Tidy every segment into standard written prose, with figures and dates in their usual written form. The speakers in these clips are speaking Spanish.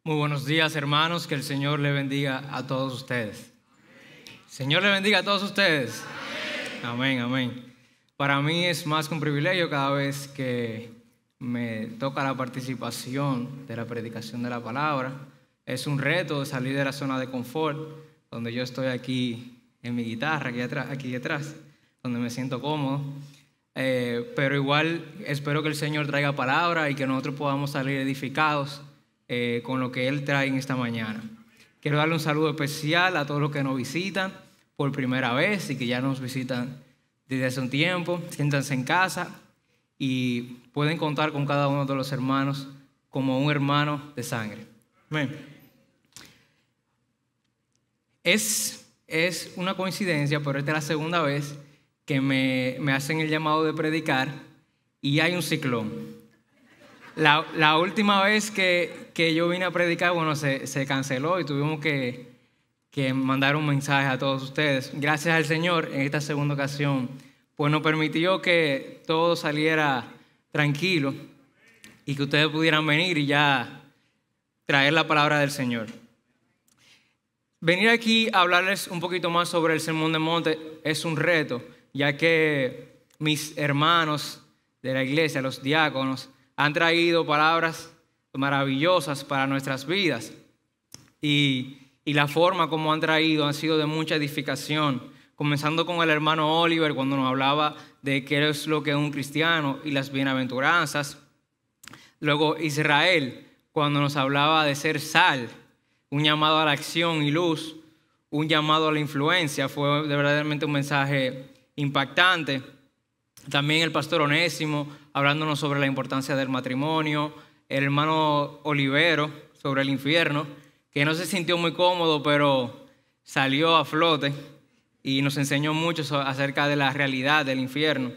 Muy buenos días, hermanos. Que el Señor le bendiga a todos ustedes. Señor le bendiga a todos ustedes. Amén, amén. Para mí es más que un privilegio cada vez que me toca la participación de la predicación de la palabra. Es un reto salir de la zona de confort, donde yo estoy aquí en mi guitarra, aquí detrás, donde me siento cómodo. Pero igual espero que el Señor traiga palabra y que nosotros podamos salir edificados con lo que Él trae en esta mañana. Quiero darle un saludo especial a todos los que nos visitan por primera vez y que ya nos visitan desde hace un tiempo. Siéntanse en casa y pueden contar con cada uno de los hermanos como un hermano de sangre. Amén. Es una coincidencia, pero esta es la segunda vez que me hacen el llamado de predicar y hay un ciclón. La última vez que yo vine a predicar, bueno, se canceló y tuvimos que mandar un mensaje a todos ustedes. Gracias al Señor, en esta segunda ocasión, pues nos permitió que todo saliera tranquilo y que ustedes pudieran venir y ya traer la palabra del Señor. Venir aquí a hablarles un poquito más sobre el Sermón del Monte es un reto, ya que mis hermanos de la iglesia, los diáconos, han traído palabras maravillosas para nuestras vidas y la forma como han traído han sido de mucha edificación, comenzando con el hermano Oliver cuando nos hablaba de qué es lo que es un cristiano y las bienaventuranzas. Luego Israel cuando nos hablaba de ser sal, un llamado a la acción y luz, un llamado a la influencia. Fue verdaderamente un mensaje impactante. También el pastor Onésimo hablándonos sobre la importancia del matrimonio, el hermano Olivero sobre el infierno, que no se sintió muy cómodo, pero salió a flote y nos enseñó mucho acerca de la realidad del infierno.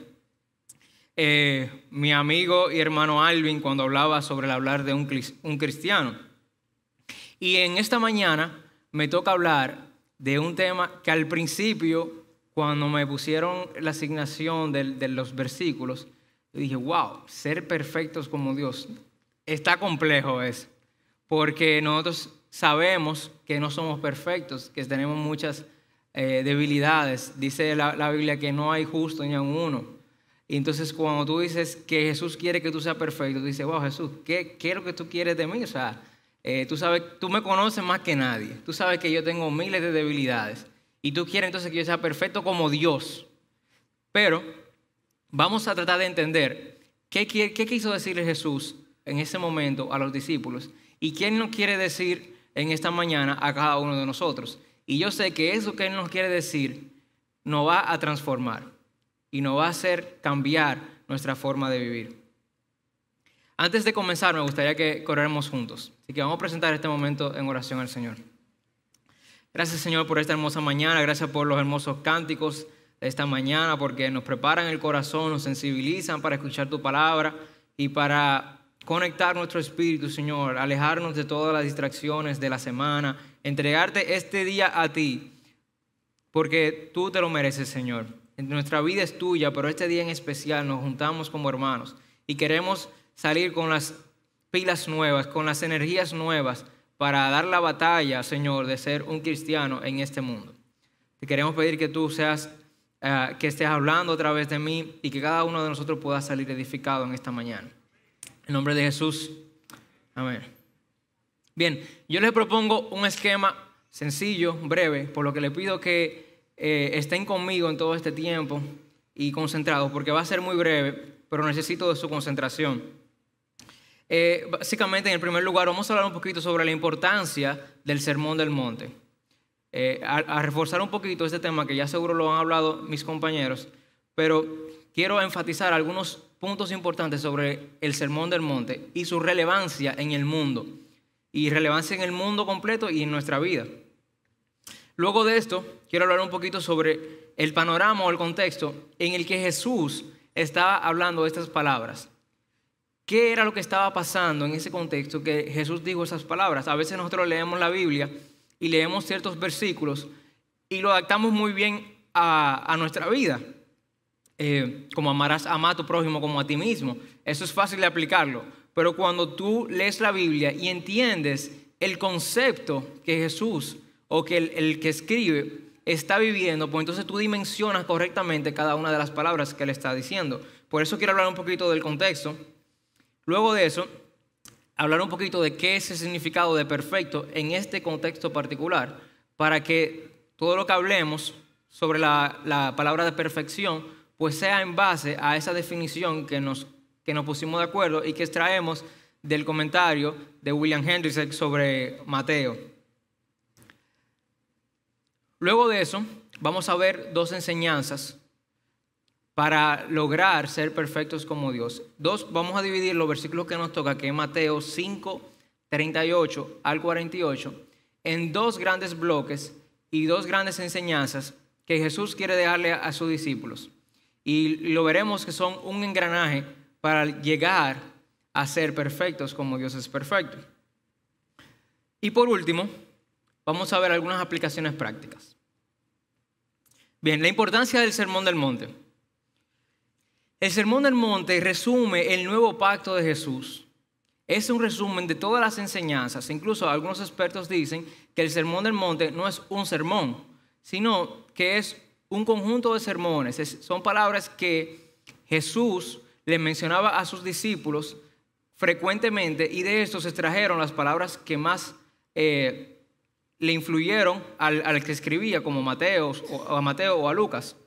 Mi amigo y hermano Alvin cuando hablaba sobre el hablar de un cristiano. Y en esta mañana me toca hablar de un tema que al principio, cuando me pusieron la asignación de los versículos, yo dije, wow, ser perfectos como Dios. Está complejo eso, porque nosotros sabemos que no somos perfectos, que tenemos muchas debilidades. Dice la Biblia que no hay justo ni aun uno. Y entonces cuando tú dices que Jesús quiere que tú seas perfecto, tú dices, wow, Jesús, ¿qué es lo que tú quieres de mí? O sea, tú me conoces más que nadie. Tú sabes que yo tengo miles de debilidades. Y tú quieres entonces que yo sea perfecto como Dios. Pero vamos a tratar de entender qué quiso decirle Jesús en ese momento a los discípulos y qué Él nos quiere decir en esta mañana a cada uno de nosotros. Y yo sé que eso que Él nos quiere decir nos va a transformar y nos va a hacer cambiar nuestra forma de vivir. Antes de comenzar, me gustaría que corramos juntos. Así que vamos a presentar este momento en oración al Señor. Gracias, Señor, por esta hermosa mañana. Gracias por los hermosos cánticos de esta mañana, porque nos preparan el corazón, nos sensibilizan para escuchar tu palabra y para conectar nuestro espíritu, Señor, alejarnos de todas las distracciones de la semana, entregarte este día a ti, porque tú te lo mereces, Señor. Nuestra vida es tuya, pero este día en especial nos juntamos como hermanos y queremos salir con las pilas nuevas, con las energías nuevas, para dar la batalla, Señor, de ser un cristiano en este mundo. Te queremos pedir que tú que estés hablando a través de mí y que cada uno de nosotros pueda salir edificado en esta mañana. En nombre de Jesús, amén. Bien, yo les propongo un esquema sencillo, breve, por lo que les pido que estén conmigo en todo este tiempo y concentrados, porque va a ser muy breve, pero necesito de su concentración. Básicamente, en el primer lugar, vamos a hablar un poquito sobre la importancia del Sermón del Monte. A reforzar un poquito este tema, que ya seguro lo han hablado mis compañeros, pero quiero enfatizar algunos puntos importantes sobre el Sermón del Monte y su relevancia en el mundo, y relevancia en el mundo completo y en nuestra vida. Luego de esto, quiero hablar un poquito sobre el panorama o el contexto en el que Jesús estaba hablando de estas palabras. ¿Qué era lo que estaba pasando en ese contexto que Jesús dijo esas palabras? A veces nosotros leemos la Biblia y leemos ciertos versículos y lo adaptamos muy bien a nuestra vida. Como amarás a tu prójimo como a ti mismo. Eso es fácil de aplicarlo. Pero cuando tú lees la Biblia y entiendes el concepto que Jesús o que el que escribe está viviendo, pues entonces tú dimensionas correctamente cada una de las palabras que él está diciendo. Por eso quiero hablar un poquito del contexto. Luego de eso, hablar un poquito de qué es el significado de perfecto en este contexto particular, para que todo lo que hablemos sobre la palabra de perfección, pues sea en base a esa definición que nos pusimos de acuerdo y que extraemos del comentario de William Hendriksen sobre Mateo. Luego de eso, vamos a ver dos enseñanzas para lograr ser perfectos como Dios. Vamos a dividir los versículos que nos toca, que es Mateo 5, 38 al 48, en dos grandes bloques y dos grandes enseñanzas que Jesús quiere dejarle a sus discípulos. Y lo veremos que son un engranaje para llegar a ser perfectos como Dios es perfecto. Y por último, vamos a ver algunas aplicaciones prácticas. Bien, la importancia del Sermón del Monte. El Sermón del Monte resume el nuevo pacto de Jesús. Es un resumen de todas las enseñanzas. Incluso algunos expertos dicen que el Sermón del Monte no es un sermón, sino que es un conjunto de sermones. Son palabras que Jesús le mencionaba a sus discípulos frecuentemente, y de estos se extrajeron las palabras que más le influyeron al que escribía, como a Mateo o a Lucas.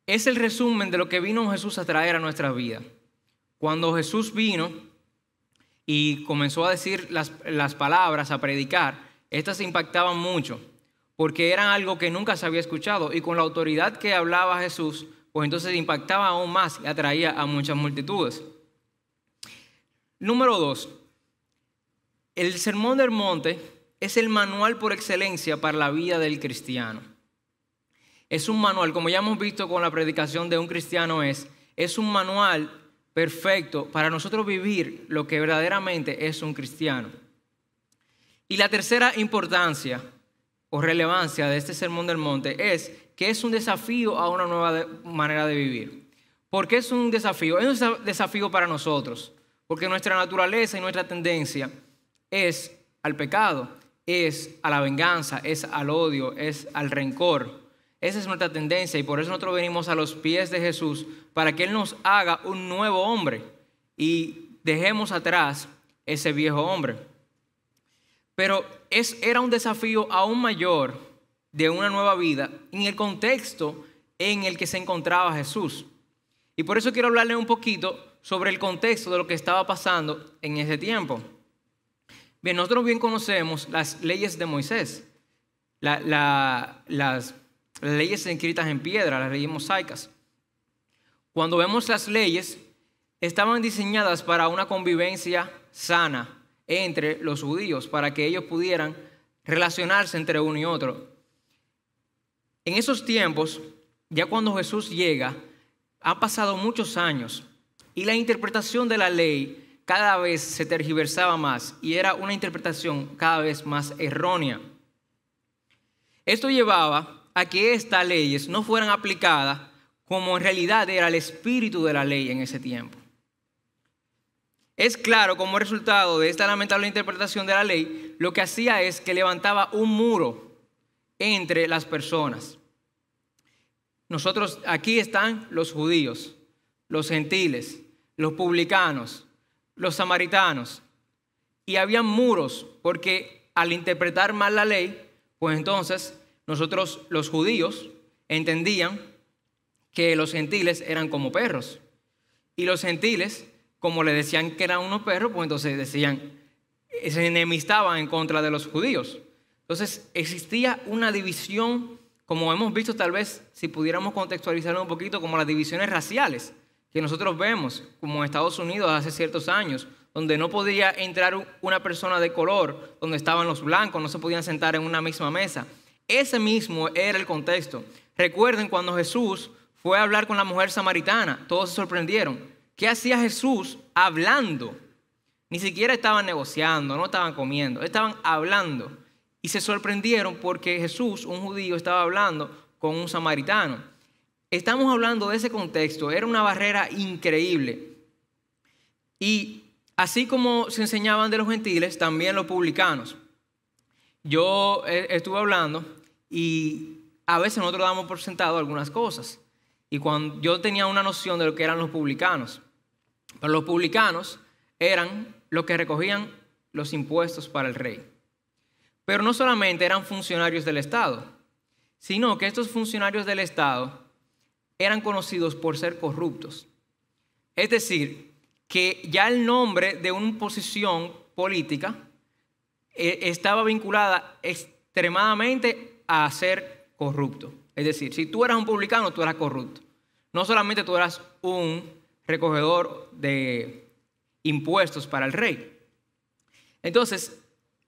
Es el resumen de lo que vino Jesús a traer a nuestra vida. Cuando Jesús vino y comenzó a decir las palabras, a predicar, estas impactaban mucho, porque eran algo que nunca se había escuchado, y con la autoridad que hablaba Jesús, pues entonces impactaba aún más y atraía a muchas multitudes. Número 2, el Sermón del Monte es el manual por excelencia para la vida del cristiano. Es un manual, como ya hemos visto con la predicación de un cristiano, es un manual perfecto para nosotros vivir lo que verdaderamente es un cristiano. Y la tercera importancia o relevancia de este Sermón del Monte es que es un desafío a una nueva manera de vivir. ¿Por qué es un desafío? Es un desafío para nosotros, porque nuestra naturaleza y nuestra tendencia es al pecado, es a la venganza, es al odio, es al rencor. Esa es nuestra tendencia, y por eso nosotros venimos a los pies de Jesús para que Él nos haga un nuevo hombre y dejemos atrás ese viejo hombre. Pero era un desafío aún mayor de una nueva vida en el contexto en el que se encontraba Jesús. Y por eso quiero hablarle un poquito sobre el contexto de lo que estaba pasando en ese tiempo. Bien, nosotros bien conocemos las leyes de Moisés, las leyes escritas en piedra, las leyes mosaicas. Cuando vemos las leyes, estaban diseñadas para una convivencia sana entre los judíos, para que ellos pudieran relacionarse entre uno y otro. En esos tiempos, ya cuando Jesús llega, han pasado muchos años y la interpretación de la ley cada vez se tergiversaba más y era una interpretación cada vez más errónea. Esto llevaba a que estas leyes no fueran aplicadas como en realidad era el espíritu de la ley en ese tiempo. Es claro, como resultado de esta lamentable interpretación de la ley, lo que hacía es que levantaba un muro entre las personas. Nosotros, aquí están los judíos, los gentiles, los publicanos, los samaritanos, y había muros porque al interpretar mal la ley, pues entonces nosotros los judíos entendían que los gentiles eran como perros, y los gentiles, como le decían que eran unos perros, pues entonces se enemistaban en contra de los judíos. Entonces existía una división, como hemos visto tal vez, si pudiéramos contextualizarlo un poquito, como las divisiones raciales que nosotros vemos, como en Estados Unidos hace ciertos años, donde no podía entrar una persona de color, donde estaban los blancos, no se podían sentar en una misma mesa. Ese mismo era el contexto. Recuerden cuando Jesús fue a hablar con la mujer samaritana, todos se sorprendieron. ¿Qué hacía Jesús hablando? Ni siquiera estaban negociando, no estaban comiendo, estaban hablando. Y se sorprendieron porque Jesús, un judío, estaba hablando con un samaritano. Estamos hablando de ese contexto, era una barrera increíble. Y Así como se enseñaban de los gentiles, también los publicanos. Yo estuve hablando y a veces nosotros damos por sentado algunas cosas. Y cuando yo tenía una noción de lo que eran los publicanos. Pero los publicanos eran los que recogían los impuestos para el rey. Pero no solamente eran funcionarios del Estado, sino que estos funcionarios del Estado eran conocidos por ser corruptos. Es decir, que ya el nombre de una posición política estaba vinculada extremadamente a ser corrupto. Es decir, si tú eras un publicano, tú eras corrupto. No solamente tú eras un recogedor de impuestos para el rey. Entonces,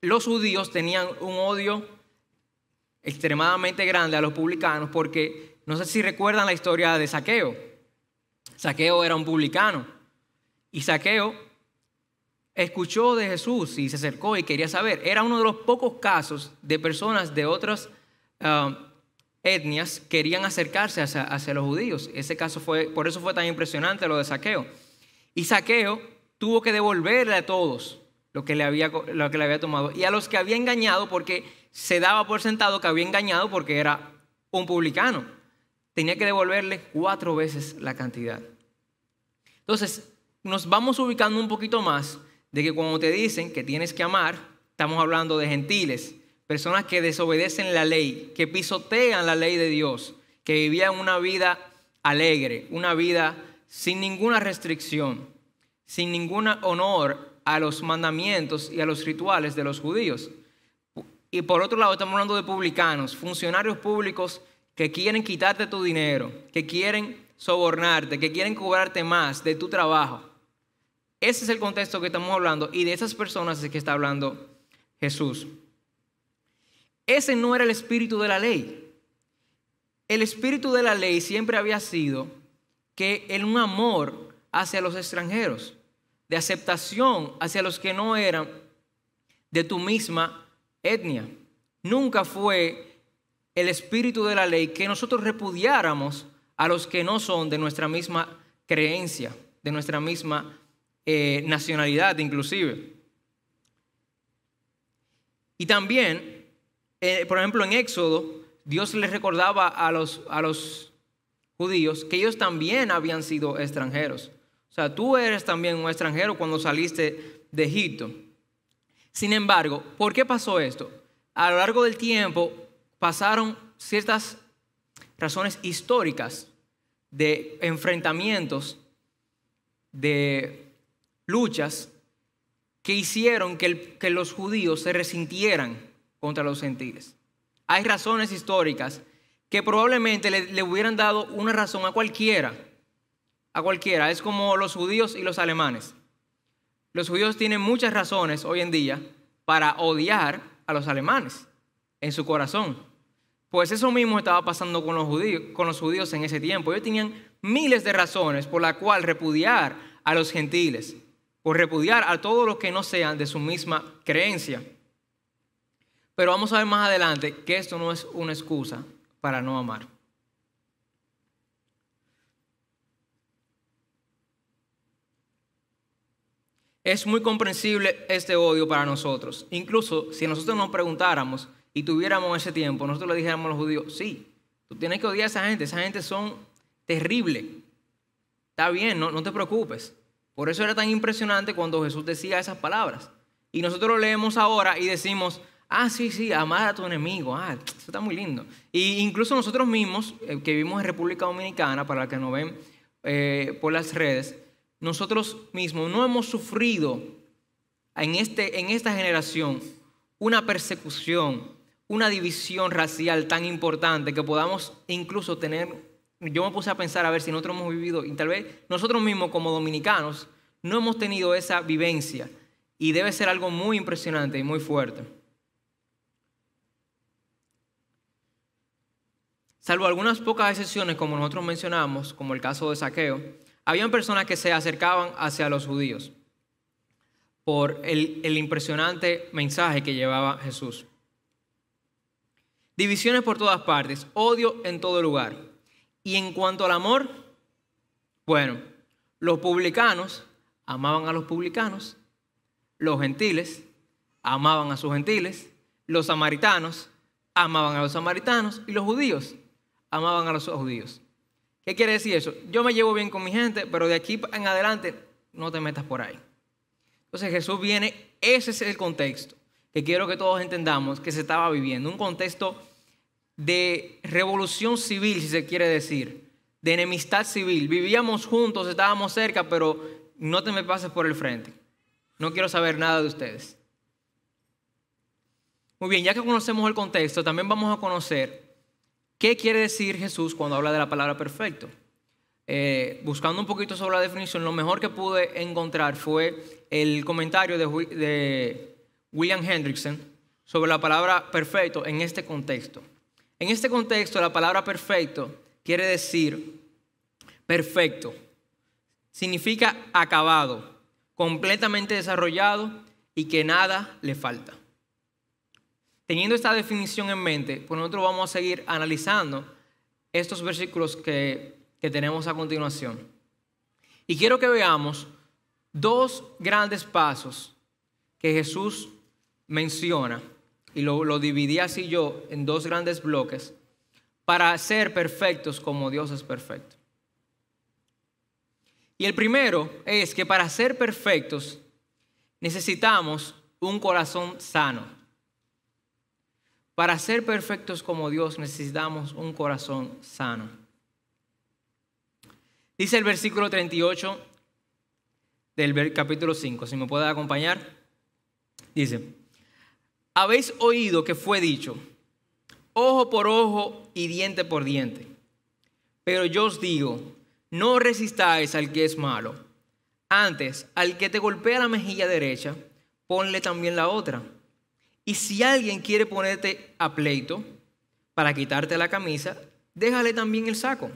los judíos tenían un odio extremadamente grande a los publicanos porque, no sé si recuerdan la historia de Zaqueo. Zaqueo era un publicano y Zaqueo escuchó de Jesús y se acercó y quería saber. Era uno de los pocos casos de personas de otras etnias querían acercarse hacia los judíos. Ese caso por eso fue tan impresionante lo de Zaqueo. Y Zaqueo tuvo que devolverle a todos lo que le había tomado. Y a los que había engañado, porque se daba por sentado que había engañado porque era un publicano, tenía que devolverle 4 veces la cantidad. Entonces, nos vamos ubicando un poquito más de que cuando te dicen que tienes que amar, estamos hablando de gentiles, personas que desobedecen la ley, que pisotean la ley de Dios, que vivían una vida alegre, una vida sin ninguna restricción, sin ningún honor a los mandamientos y a los rituales de los judíos. Y por otro lado estamos hablando de publicanos, funcionarios públicos que quieren quitarte tu dinero, que quieren sobornarte, que quieren cobrarte más de tu trabajo. Ese es el contexto que estamos hablando y de esas personas es que está hablando Jesús. Ese no era el espíritu de la ley. El espíritu de la ley siempre había sido que en un amor hacia los extranjeros, de aceptación hacia los que no eran de tu misma etnia. Nunca fue el espíritu de la ley que nosotros repudiáramos a los que no son de nuestra misma creencia, de nuestra misma nacionalidad inclusive. Y también, por ejemplo, en Éxodo, Dios les recordaba a los judíos que ellos también habían sido extranjeros. O sea, tú eres también un extranjero cuando saliste de Egipto. Sin embargo, ¿por qué pasó esto? A lo largo del tiempo pasaron ciertas razones históricas de enfrentamientos, de luchas que hicieron que los judíos se resintieran contra los gentiles. Hay razones históricas que probablemente le hubieran dado una razón a cualquiera. Es como los judíos y los alemanes. Los judíos tienen muchas razones hoy en día para odiar a los alemanes en su corazón. Pues eso mismo estaba pasando con los judíos en ese tiempo. Ellos tenían miles de razones por las cuales repudiar a los gentiles, por repudiar a todos los que no sean de su misma creencia. Pero vamos a ver más adelante que esto no es una excusa para no amar. Es muy comprensible este odio para nosotros. Incluso si nosotros nos preguntáramos y tuviéramos ese tiempo, nosotros le dijéramos a los judíos, sí, tú tienes que odiar a esa gente son terribles. Está bien, no te preocupes. Por eso era tan impresionante cuando Jesús decía esas palabras. Y nosotros lo leemos ahora y decimos, sí, amar a tu enemigo, eso está muy lindo. Y incluso nosotros mismos, que vivimos en República Dominicana, para los que nos ven por las redes, nosotros mismos no hemos sufrido en esta generación una persecución, una división racial tan importante que podamos incluso tener. Yo me puse a pensar a ver si nosotros hemos vivido, y tal vez nosotros mismos como dominicanos no hemos tenido esa vivencia, y debe ser algo muy impresionante y muy fuerte. Salvo algunas pocas excepciones, como nosotros mencionamos, como el caso de Zaqueo, habían personas que se acercaban hacia los judíos por el impresionante mensaje que llevaba Jesús. Divisiones por todas partes, odio en todo lugar. Y en cuanto al amor, bueno, los publicanos amaban a los publicanos, los gentiles amaban a sus gentiles, los samaritanos amaban a los samaritanos y los judíos amaban a los judíos. ¿Qué quiere decir eso? Yo me llevo bien con mi gente, pero de aquí en adelante no te metas por ahí. Entonces Jesús viene, ese es el contexto que quiero que todos entendamos que se estaba viviendo. Un contexto de revolución civil, si se quiere decir, de enemistad civil. Vivíamos juntos, estábamos cerca, pero no te me pases por el frente. No quiero saber nada de ustedes. Muy bien, ya que conocemos el contexto, también vamos a conocer qué quiere decir Jesús cuando habla de la palabra perfecto. Buscando un poquito sobre la definición, lo mejor que pude encontrar fue el comentario de William Hendrickson sobre la palabra perfecto en este contexto. En este contexto, la palabra perfecto quiere decir perfecto. Significa acabado, completamente desarrollado y que nada le falta. Teniendo esta definición en mente, pues nosotros vamos a seguir analizando estos versículos que tenemos a continuación. Y quiero que veamos dos grandes pasos que Jesús menciona, y lo dividí así yo en dos grandes bloques, para ser perfectos como Dios es perfecto. Y el primero es que para ser perfectos necesitamos un corazón sano. Para ser perfectos como Dios necesitamos un corazón sano. Dice el versículo 38 del capítulo 5, si me puede acompañar. Dice: habéis oído que fue dicho, ojo por ojo y diente por diente. Pero yo os digo, no resistáis al que es malo. Antes, al que te golpea la mejilla derecha, ponle también la otra. Y si alguien quiere ponerte a pleito para quitarte la camisa, déjale también el saco.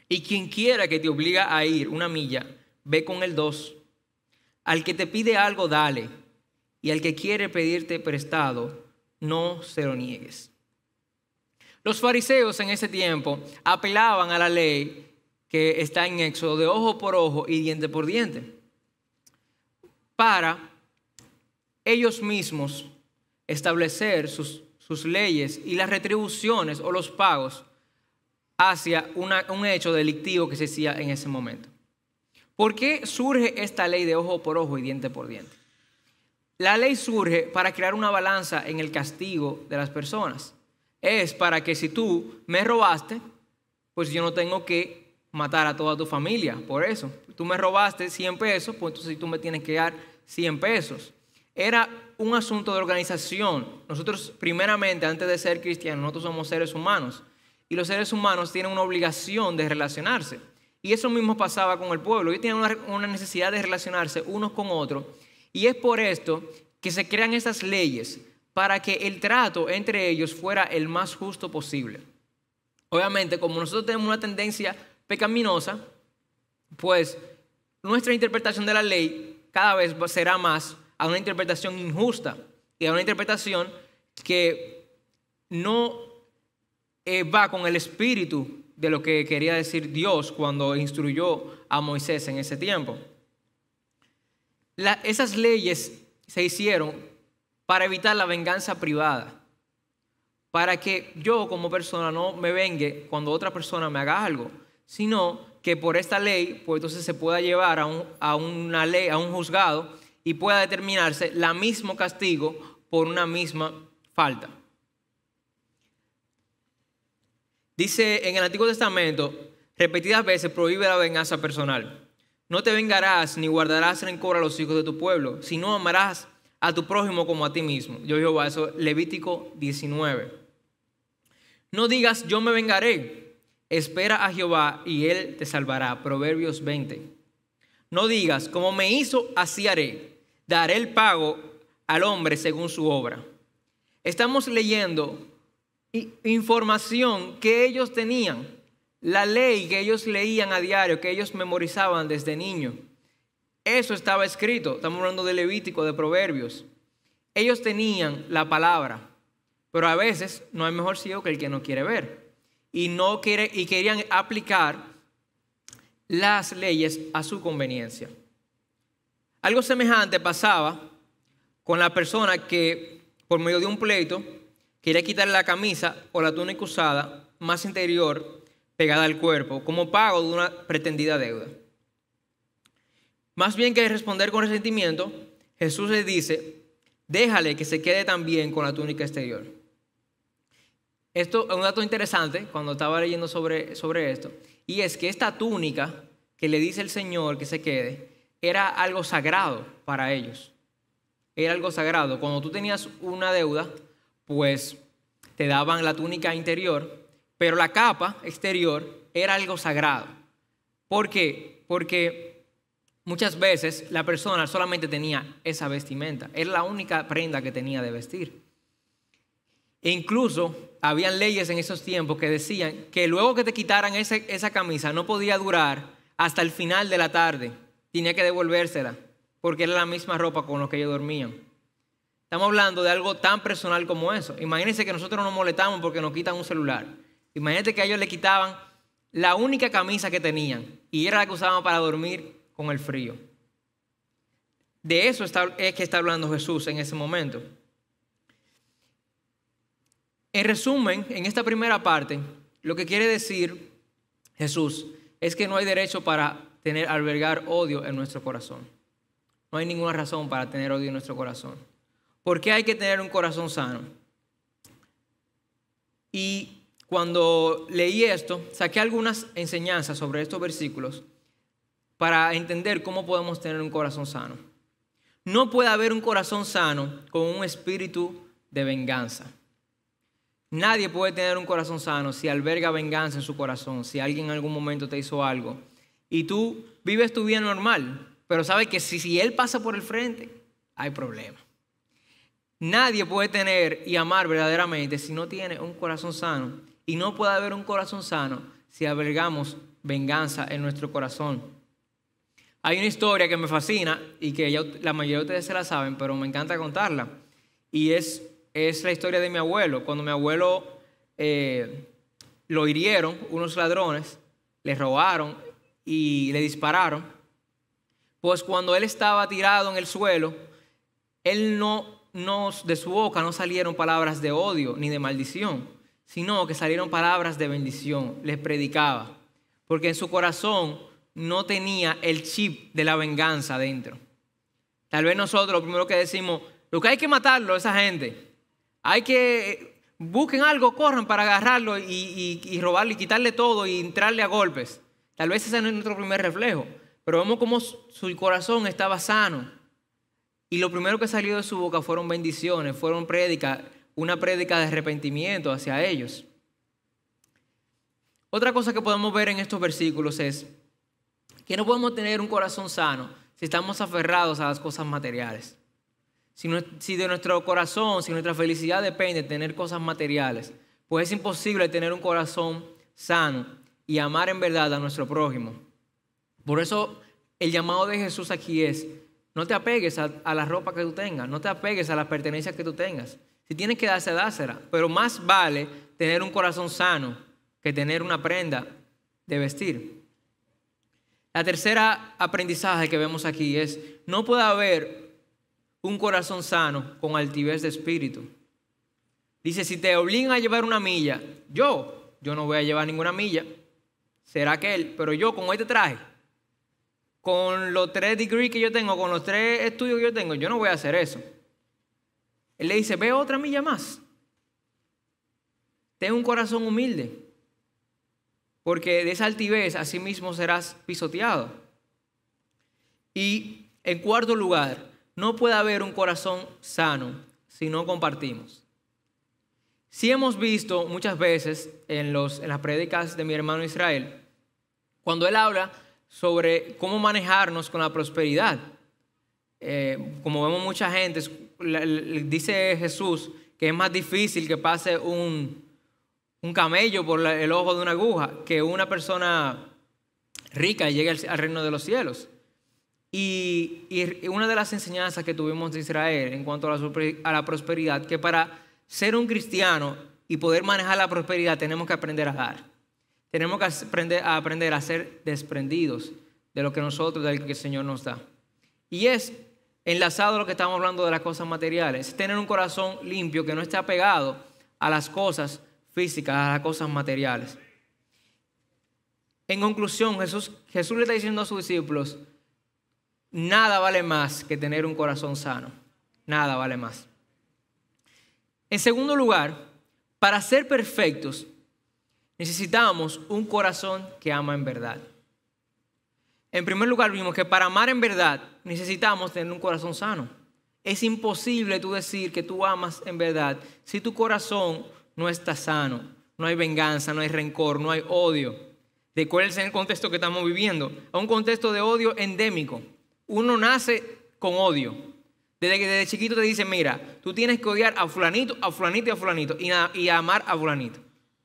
Y quien quiera que te obliga a ir una milla, ve con el 2. Al que te pide algo, dale. Y al que quiere pedirte prestado, no se lo niegues. Los fariseos en ese tiempo apelaban a la ley que está en Éxodo de ojo por ojo y diente por diente, para ellos mismos establecer sus leyes y las retribuciones o los pagos hacia un hecho delictivo que se hacía en ese momento. ¿Por qué surge esta ley de ojo por ojo y diente por diente? La ley surge para crear una balanza en el castigo de las personas. Es para que si tú me robaste, pues yo no tengo que matar a toda tu familia por eso. Tú me robaste 100 pesos, pues entonces tú me tienes que dar 100 pesos. Era un asunto de organización. Nosotros, primeramente, antes de ser cristianos, nosotros somos seres humanos. Y los seres humanos tienen una obligación de relacionarse. Y eso mismo pasaba con el pueblo. Ellos tenían una necesidad de relacionarse unos con otros. Y es por esto que se crean estas leyes, para que el trato entre ellos fuera el más justo posible. Obviamente, como nosotros tenemos una tendencia pecaminosa, pues nuestra interpretación de la ley cada vez será más a una interpretación injusta y a una interpretación que no va con el espíritu de lo que quería decir Dios cuando instruyó a Moisés en ese tiempo. Esas leyes se hicieron para evitar la venganza privada, para que yo como persona no me vengue cuando otra persona me haga algo, sino que por esta ley pues entonces se pueda llevar a un juzgado y pueda determinarse el mismo castigo por una misma falta. Dice en el Antiguo Testamento, repetidas veces prohíbe la venganza personal. No te vengarás ni guardarás rencor a los hijos de tu pueblo, sino amarás a tu prójimo como a ti mismo. Yo Jehová, eso Levítico 19. No digas yo me vengaré, espera a Jehová y él te salvará. Proverbios 20. No digas como me hizo así haré, daré el pago al hombre según su obra. Estamos leyendo información que ellos tenían, la ley que ellos leían a diario, que ellos memorizaban desde niños. Eso estaba escrito. Estamos hablando de Levítico, de Proverbios. Ellos tenían la palabra, pero a veces no hay mejor ciego que el que no quiere ver. Y querían aplicar las leyes a su conveniencia. Algo semejante pasaba con la persona que, por medio de un pleito, quería quitarle la camisa o la túnica usada más interior pegada al cuerpo como pago de una pretendida deuda. Más bien que responder con resentimiento, Jesús le dice, déjale que se quede también con la túnica exterior. Esto es un dato interesante cuando estaba leyendo sobre esto, y es que esta túnica que le dice el Señor que se quede era algo sagrado para ellos. Era algo sagrado. Cuando tú tenías una deuda, pues te daban la túnica interior, pero la capa exterior era algo sagrado. ¿Por qué? Porque muchas veces la persona solamente tenía esa vestimenta. Era la única prenda que tenía de vestir. E incluso habían leyes en esos tiempos que decían que luego que te quitaran esa camisa no podía durar hasta el final de la tarde. Tenía que devolvérsela porque era la misma ropa con la que ellos dormían. Estamos hablando de algo tan personal como eso. Imagínense que nosotros nos molestamos porque nos quitan un celular. Imagínate que a ellos le quitaban la única camisa que tenían y era la que usaban para dormir con el frío. De eso es que está hablando Jesús en ese momento. En resumen, en esta primera parte, lo que quiere decir Jesús es que no hay derecho para albergar odio en nuestro corazón. No hay ninguna razón para tener odio en nuestro corazón. ¿Por qué hay que tener un corazón sano? Y cuando leí esto, saqué algunas enseñanzas sobre estos versículos para entender cómo podemos tener un corazón sano. No puede haber un corazón sano con un espíritu de venganza. Nadie puede tener un corazón sano si alberga venganza en su corazón, si alguien en algún momento te hizo algo y tú vives tu vida normal, pero sabes que si él pasa por el frente, hay problema. Nadie puede tener y amar verdaderamente si no tiene un corazón sano, y no puede haber un corazón sano si albergamos venganza en nuestro corazón. Hay una historia que me fascina y que la mayoría de ustedes se la saben, pero me encanta contarla, y es la historia de mi abuelo. Cuando mi abuelo lo hirieron unos ladrones, le robaron y le dispararon, pues cuando él estaba tirado en el suelo, él de su boca no salieron palabras de odio ni de maldición, sino que salieron palabras de bendición. Les predicaba, porque en su corazón no tenía el chip de la venganza dentro. Tal vez nosotros lo primero que decimos, lo que hay que matarlo a esa gente. Hay que busquen algo, corran para agarrarlo y robarle y quitarle todo y entrarle a golpes. Tal vez ese no es nuestro primer reflejo, pero vemos cómo su corazón estaba sano. Y lo primero que salió de su boca fueron bendiciones, fueron una prédica de arrepentimiento hacia ellos. Otra cosa que podemos ver en estos versículos es que no podemos tener un corazón sano si estamos aferrados a las cosas materiales. Si de nuestro corazón, si nuestra felicidad depende de tener cosas materiales, pues es imposible tener un corazón sano y amar en verdad a nuestro prójimo. Por eso el llamado de Jesús aquí es: no te apegues a la ropa que tú tengas, no te apegues a las pertenencias que tú tengas. Si tienes que dásela, pero más vale tener un corazón sano que tener una prenda de vestir. La tercera aprendizaje que vemos aquí es: no puede haber un corazón sano con altivez de espíritu. Dice, si te obligan a llevar una milla, yo no voy a llevar ninguna milla, será aquel, pero yo con este traje, con los 3 degrees que yo tengo, con los 3 estudios que yo tengo, yo no voy a hacer eso. Él le dice, ve otra milla más. Ten un corazón humilde, porque de esa altivez así mismo serás pisoteado. Y en cuarto lugar, no puede haber un corazón sano si no compartimos. Sí hemos visto muchas veces en las prédicas de mi hermano Israel, cuando él habla sobre cómo manejarnos con la prosperidad. Como vemos mucha gente, dice Jesús que es más difícil que pase un camello por el ojo de una aguja que una persona rica llegue al reino de los cielos. Y una de las enseñanzas que tuvimos de Israel en cuanto a la prosperidad, que para ser un cristiano y poder manejar la prosperidad tenemos que aprender a dar. Tenemos que aprender a ser desprendidos de lo que del que el Señor nos da. Y es enlazado a lo que estamos hablando de las cosas materiales. Es tener un corazón limpio que no esté apegado a las cosas físicas, a las cosas materiales. En conclusión, Jesús le está diciendo a sus discípulos, nada vale más que tener un corazón sano. Nada vale más. En segundo lugar, para ser perfectos, necesitamos un corazón que ama en verdad. En primer lugar, vimos que para amar en verdad necesitamos tener un corazón sano. Es imposible tú decir que tú amas en verdad si tu corazón no está sano. No hay venganza, no hay rencor, no hay odio. Recuérdense en el contexto que estamos viviendo, a un contexto de odio endémico. Uno nace con odio. Desde chiquito te dicen, mira, tú tienes que odiar a fulanito, a fulanito y a fulanito y amar a fulanito.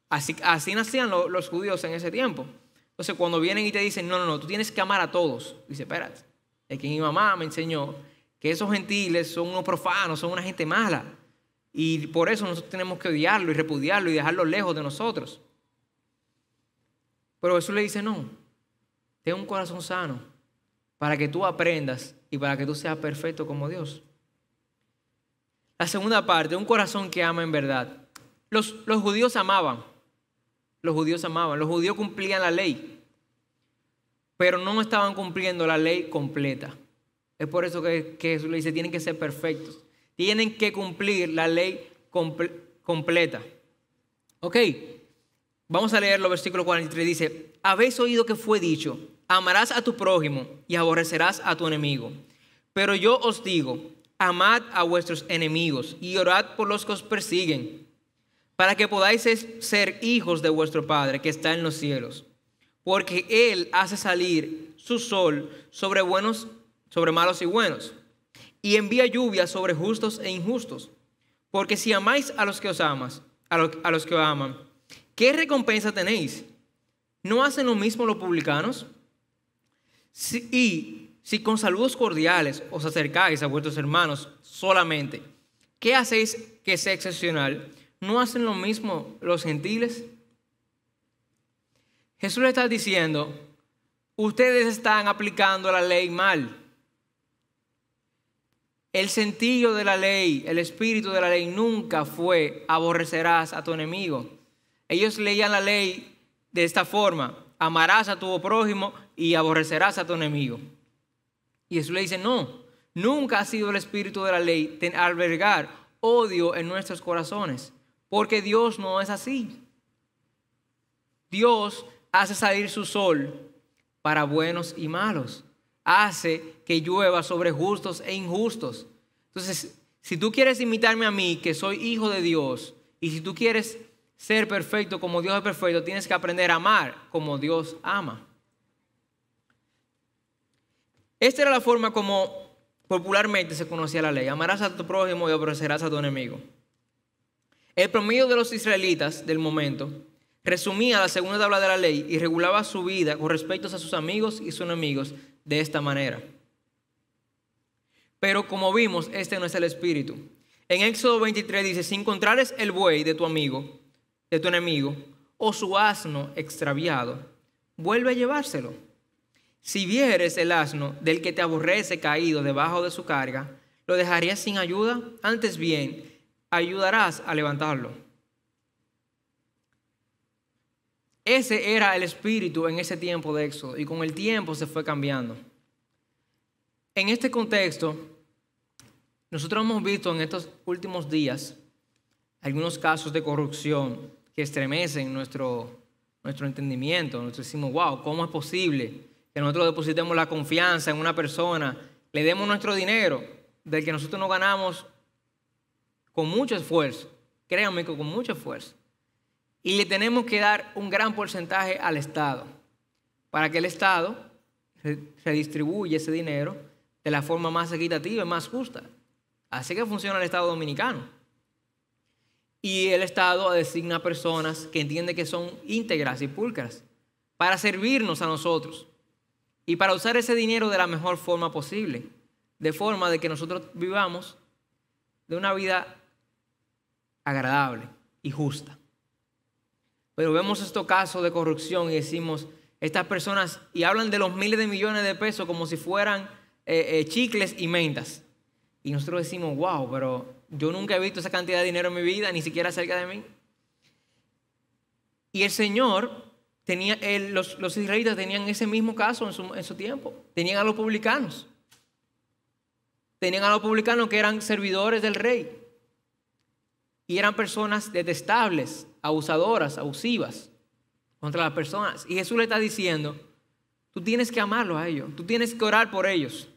Así nacían los judíos en ese tiempo. Entonces cuando vienen y te dicen, no, tú tienes que amar a todos. Dice, espérate, es que mi mamá me enseñó que esos gentiles son unos profanos, son una gente mala. Y por eso nosotros tenemos que odiarlo y repudiarlo y dejarlo lejos de nosotros. Pero Jesús le dice, no, ten un corazón sano para que tú aprendas y para que tú seas perfecto como Dios. La segunda parte, un corazón que ama en verdad. Los judíos amaban. Los judíos cumplían la ley, pero no estaban cumpliendo la ley completa. Es por eso que Jesús le dice, tienen que ser perfectos. Tienen que cumplir la ley completa. Ok, vamos a leer los versículos 43. Dice, habéis oído que fue dicho, amarás a tu prójimo y aborrecerás a tu enemigo. Pero yo os digo, amad a vuestros enemigos y orad por los que os persiguen, para que podáis ser hijos de vuestro Padre que está en los cielos. Porque Él hace salir su sol sobre malos y buenos, y envía lluvia sobre justos e injustos. Porque si amáis a los que os aman, ¿qué recompensa tenéis? ¿No hacen lo mismo los publicanos? Si con saludos cordiales os acercáis a vuestros hermanos solamente, ¿qué hacéis que sea excepcional? ¿No hacen lo mismo los gentiles? Jesús le está diciendo, ustedes están aplicando la ley mal. El sentido de la ley, el espíritu de la ley nunca fue aborrecerás a tu enemigo. Ellos leían la ley de esta forma, amarás a tu prójimo y aborrecerás a tu enemigo. Y Jesús le dice, no, nunca ha sido el espíritu de la ley albergar odio en nuestros corazones, porque Dios no es así. Dios hace salir su sol para buenos y malos. Hace que llueva sobre justos e injustos. Entonces, si tú quieres imitarme a mí, que soy hijo de Dios, y si tú quieres ser perfecto como Dios es perfecto, tienes que aprender a amar como Dios ama. Esta era la forma como popularmente se conocía la ley. Amarás a tu prójimo y aborrecerás a tu enemigo. El promedio de los israelitas del momento resumía la segunda tabla de la ley y regulaba su vida con respecto a sus amigos y sus enemigos de esta manera. Pero como vimos, este no es el espíritu. En Éxodo 23 dice, si encontrares el buey de tu enemigo, o su asno extraviado, vuelve a llevárselo. Si vieres el asno del que te aborrece caído debajo de su carga, ¿lo dejarías sin ayuda? Antes bien, ayudarás a levantarlo. Ese era el espíritu en ese tiempo de Éxodo y con el tiempo se fue cambiando. En este contexto, nosotros hemos visto en estos últimos días algunos casos de corrupción que estremecen nuestro entendimiento. Nosotros decimos, wow, ¿cómo es posible que nosotros depositemos la confianza en una persona, le demos nuestro dinero del que nosotros no ganamos con mucho esfuerzo? Créanme que con mucho esfuerzo. Y le tenemos que dar un gran porcentaje al Estado para que el Estado redistribuya ese dinero de la forma más equitativa y más justa. Así que funciona el Estado dominicano. Y el Estado designa personas que entiende que son íntegras y pulcras para servirnos a nosotros y para usar ese dinero de la mejor forma posible, de forma de que nosotros vivamos de una vida agradable y justa. Pero vemos estos casos de corrupción y decimos, estas personas, y hablan de los miles de millones de pesos como si fueran chicles y mentas. Y nosotros decimos, wow, pero yo nunca he visto esa cantidad de dinero en mi vida, ni siquiera cerca de mí. Y el Señor tenía, los israelitas tenían ese mismo caso en su tiempo. Tenían a los publicanos. Tenían a los publicanos que eran servidores del rey. Y eran personas detestables, abusadoras, abusivas contra las personas. Y Jesús le está diciendo, tú tienes que amarlos a ellos. Tú tienes que orar por ellos.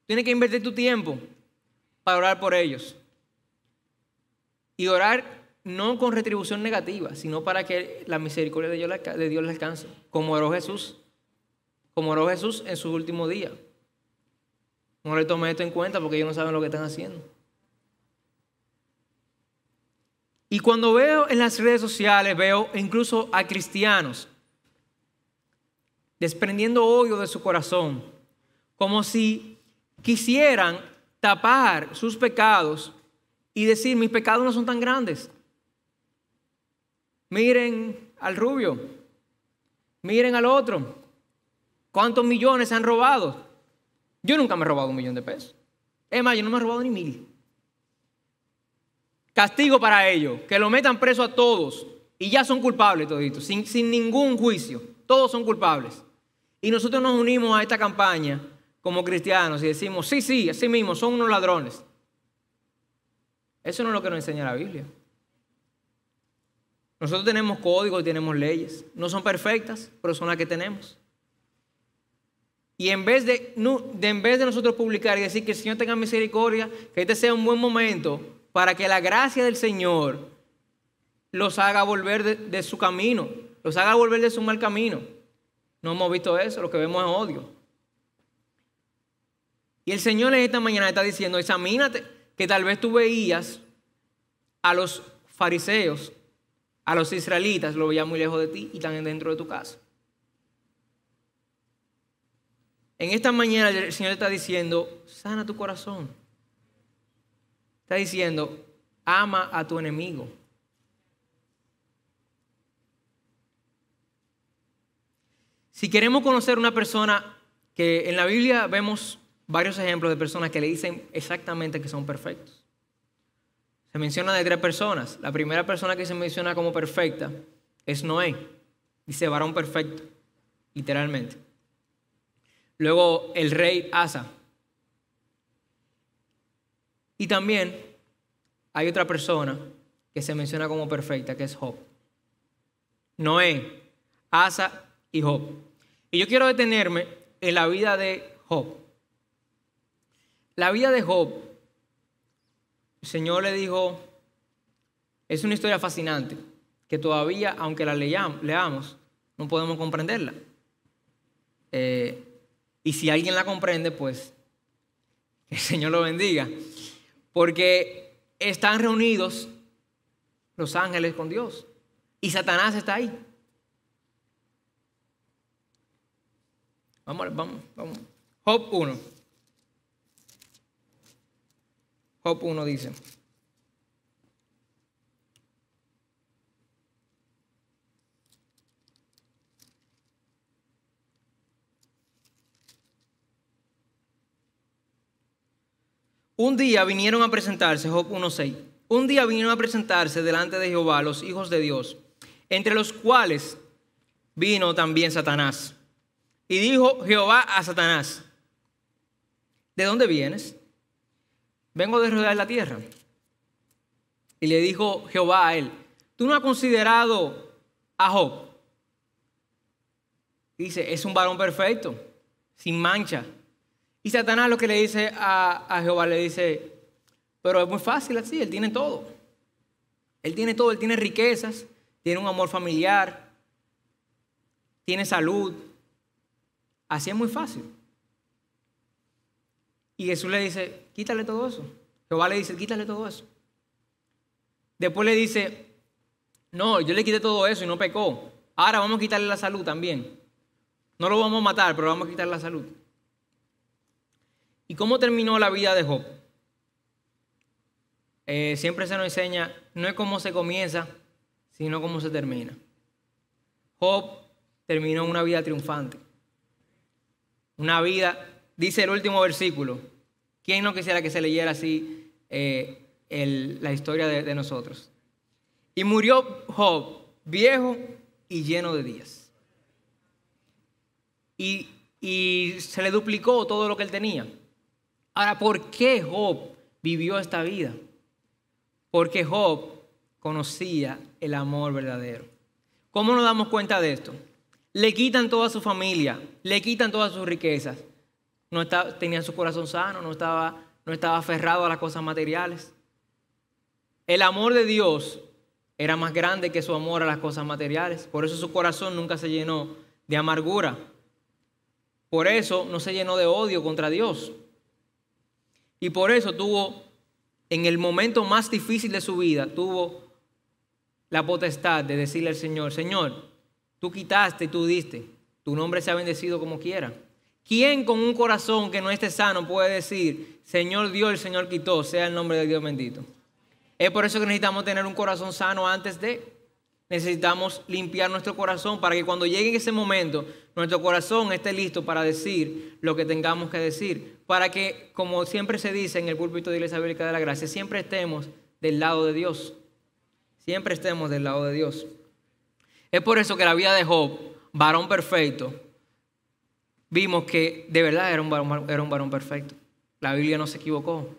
Tienes que invertir tu tiempo para orar por ellos. Y orar no con retribución negativa, sino para que la misericordia de Dios les alcance. Como oró Jesús. Como oró Jesús en sus últimos días. No le tomen esto en cuenta porque ellos no saben lo que están haciendo. Y cuando veo en las redes sociales, veo incluso a cristianos desprendiendo odio de su corazón, como si quisieran tapar sus pecados y decir, mis pecados no son tan grandes. Miren al rubio, miren al otro, ¿cuántos millones se han robado? Yo nunca me he robado $1,000,000. Es más, yo no me he robado ni 1,000. Castigo para ellos, que lo metan preso a todos y ya son culpables toditos, sin ningún juicio. Todos son culpables. Y nosotros nos unimos a esta campaña como cristianos y decimos, sí, así mismo, son unos ladrones. Eso no es lo que nos enseña la Biblia. Nosotros tenemos códigos y tenemos leyes. No son perfectas, pero son las que tenemos. Y en vez de nosotros publicar y decir que el Señor tenga misericordia, que este sea un buen momento para que la gracia del Señor los haga volver de su camino, los haga volver de su mal camino. No hemos visto eso, lo que vemos es odio. Y el Señor en esta mañana está diciendo, examínate, que tal vez tú veías a los fariseos, a los israelitas, lo veías muy lejos de ti y están dentro de tu casa. En esta mañana el Señor está diciendo, sana tu corazón. Está diciendo, ama a tu enemigo. Si queremos conocer una persona, que en la Biblia vemos varios ejemplos de personas que le dicen exactamente que son perfectos. Se menciona de 3 personas. La primera persona que se menciona como perfecta es Noé. Dice varón perfecto, literalmente. Luego el rey Asa. Y también hay otra persona que se menciona como perfecta, que es Job. Noé, Asa y Job. Y yo quiero detenerme en la vida de Job. La vida de Job, el Señor le dijo, es una historia fascinante, que todavía, aunque la leamos, no podemos comprenderla. Y si alguien la comprende, pues que el Señor lo bendiga. Porque están reunidos los ángeles con Dios. Y Satanás está ahí. Vamos. Job 1. Job 1 dice. Un día vinieron a presentarse, Job 1:6. Un día vinieron a presentarse delante de Jehová los hijos de Dios, entre los cuales vino también Satanás. Y dijo Jehová a Satanás, ¿de dónde vienes? Vengo de rodear la tierra. Y le dijo Jehová a él, ¿tú no has considerado a Job? Dice, es un varón perfecto, sin mancha. Y Satanás lo que le dice a Jehová, le dice, pero es muy fácil así, él tiene todo. Él tiene todo, él tiene riquezas, tiene un amor familiar, tiene salud. Así es muy fácil. Y Jesús le dice, quítale todo eso. Jehová le dice, quítale todo eso. Después le dice, no, yo le quité todo eso y no pecó. Ahora vamos a quitarle la salud también. No lo vamos a matar, pero vamos a quitarle la salud. ¿Y cómo terminó la vida de Job? Siempre se nos enseña, no es cómo se comienza, sino cómo se termina. Job terminó una vida triunfante. Una vida dice el último versículo. ¿Quién no quisiera que se leyera así la historia de nosotros? Y murió Job, viejo y lleno de días. Y se le duplicó todo lo que él tenía. Ahora, ¿por qué Job vivió esta vida? Porque Job conocía el amor verdadero. ¿Cómo nos damos cuenta de esto? Le quitan toda su familia, le quitan todas sus riquezas. Tenía su corazón sano, no estaba aferrado a las cosas materiales. El amor de Dios era más grande que su amor a las cosas materiales. Por eso su corazón nunca se llenó de amargura. Por eso no se llenó de odio contra Dios. Y por eso en el momento más difícil de su vida, tuvo la potestad de decirle al Señor: Señor, tú quitaste y tú diste, tu nombre sea bendecido como quiera. ¿Quién con un corazón que no esté sano puede decir: Señor dio, el Señor quitó, sea el nombre de Dios bendito? Es por eso que necesitamos tener un corazón sano antes de. Necesitamos limpiar nuestro corazón para que cuando llegue ese momento, nuestro corazón esté listo para decir lo que tengamos que decir. Para que, como siempre se dice en el púlpito de Iglesia Bíblica de la Gracia, siempre estemos del lado de Dios. Siempre estemos del lado de Dios. Es por eso que la vida de Job, varón perfecto, vimos que de verdad era un varón perfecto. La Biblia no se equivocó.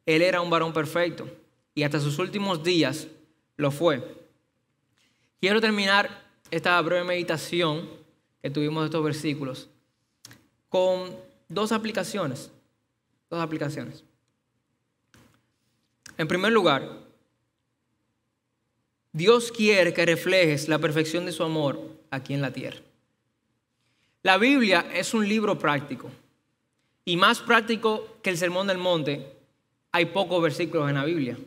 Él era un varón perfecto y hasta sus últimos días lo fue. Quiero terminar esta breve meditación que tuvimos de estos versículos con dos aplicaciones. En primer lugar, Dios quiere que reflejes la perfección de su amor aquí en la tierra. La Biblia es un libro práctico y más práctico que el Sermón del Monte. Hay pocos versículos en la Biblia.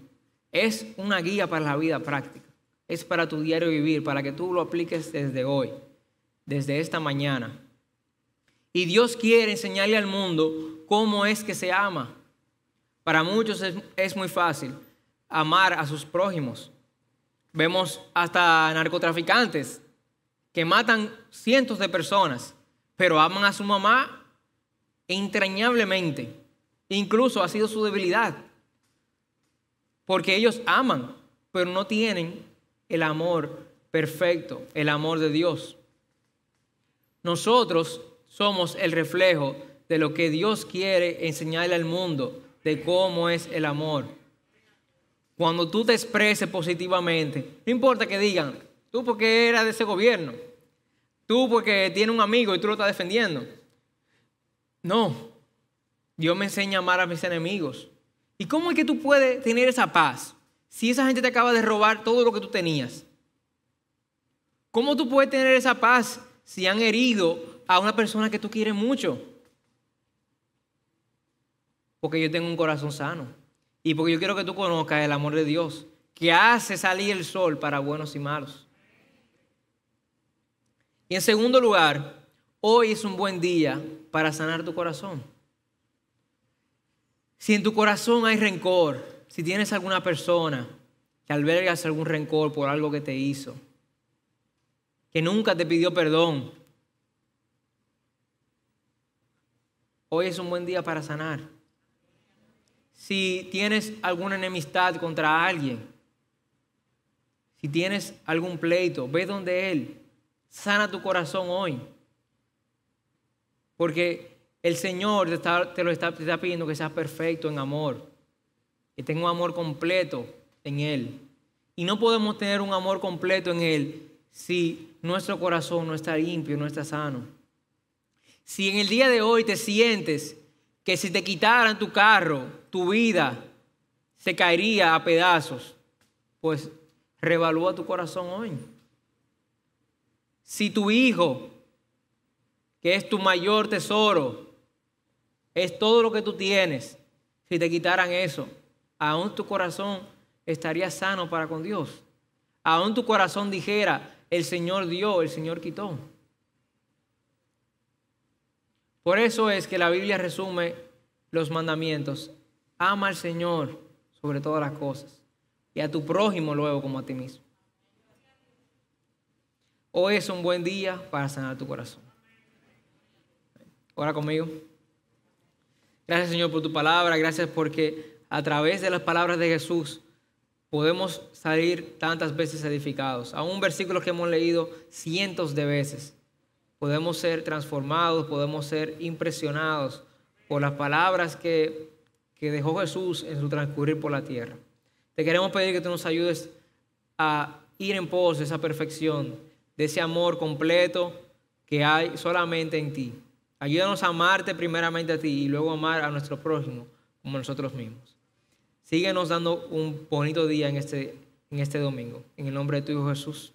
Es una guía para la vida práctica. Es para tu diario vivir, para que tú lo apliques desde hoy, desde esta mañana. Y Dios quiere enseñarle al mundo cómo es que se ama. Para muchos es muy fácil amar a sus prójimos. Vemos hasta narcotraficantes que matan cientos de personas, pero aman a su mamá entrañablemente. Incluso ha sido su debilidad. Porque ellos aman, pero no tienen el amor perfecto, el amor de Dios. Nosotros somos el reflejo de lo que Dios quiere enseñarle al mundo, de cómo es el amor. Cuando tú te expreses positivamente, no importa que digan, tú porque eras de ese gobierno, tú porque tienes un amigo y tú lo estás defendiendo. No, Dios me enseña a amar a mis enemigos. ¿Y cómo es que tú puedes tener esa paz si esa gente te acaba de robar todo lo que tú tenías? ¿Cómo tú puedes tener esa paz si han herido a una persona que tú quieres mucho? Porque yo tengo un corazón sano y porque yo quiero que tú conozcas el amor de Dios, que hace salir el sol para buenos y malos. Y en segundo lugar, hoy es un buen día para sanar tu corazón. Si en tu corazón hay rencor, si tienes alguna persona que albergas algún rencor por algo que te hizo, que nunca te pidió perdón, hoy es un buen día para sanar. Si tienes alguna enemistad contra alguien, si tienes algún pleito, ve donde Él, sana tu corazón hoy. Porque el Señor te está pidiendo que seas perfecto en amor, que tenga un amor completo en Él. Y no podemos tener un amor completo en Él si nuestro corazón no está limpio, no está sano. Si en el día de hoy te sientes que si te quitaran tu carro, tu vida se caería a pedazos, pues reevalúa tu corazón hoy. Si tu hijo, que es tu mayor tesoro, es todo lo que tú tienes, si te quitaran eso, aún tu corazón estaría sano para con Dios. Aún tu corazón dijera, el Señor dio, el Señor quitó. Por eso es que la Biblia resume los mandamientos. Ama al Señor sobre todas las cosas y a tu prójimo luego como a ti mismo. Hoy es un buen día para sanar tu corazón. Ora conmigo. Gracias, Señor, por tu palabra. Gracias porque a través de las palabras de Jesús podemos salir tantas veces edificados. A un versículo que hemos leído cientos de veces. Podemos ser transformados, podemos ser impresionados por las palabras que dejó Jesús en su transcurrir por la tierra. Te queremos pedir que tú nos ayudes a ir en pos de esa perfección, de ese amor completo que hay solamente en ti. Ayúdanos a amarte primeramente a ti y luego amar a nuestro prójimo como nosotros mismos. Síguenos dando un bonito día en este domingo. En el nombre de tu Hijo Jesús.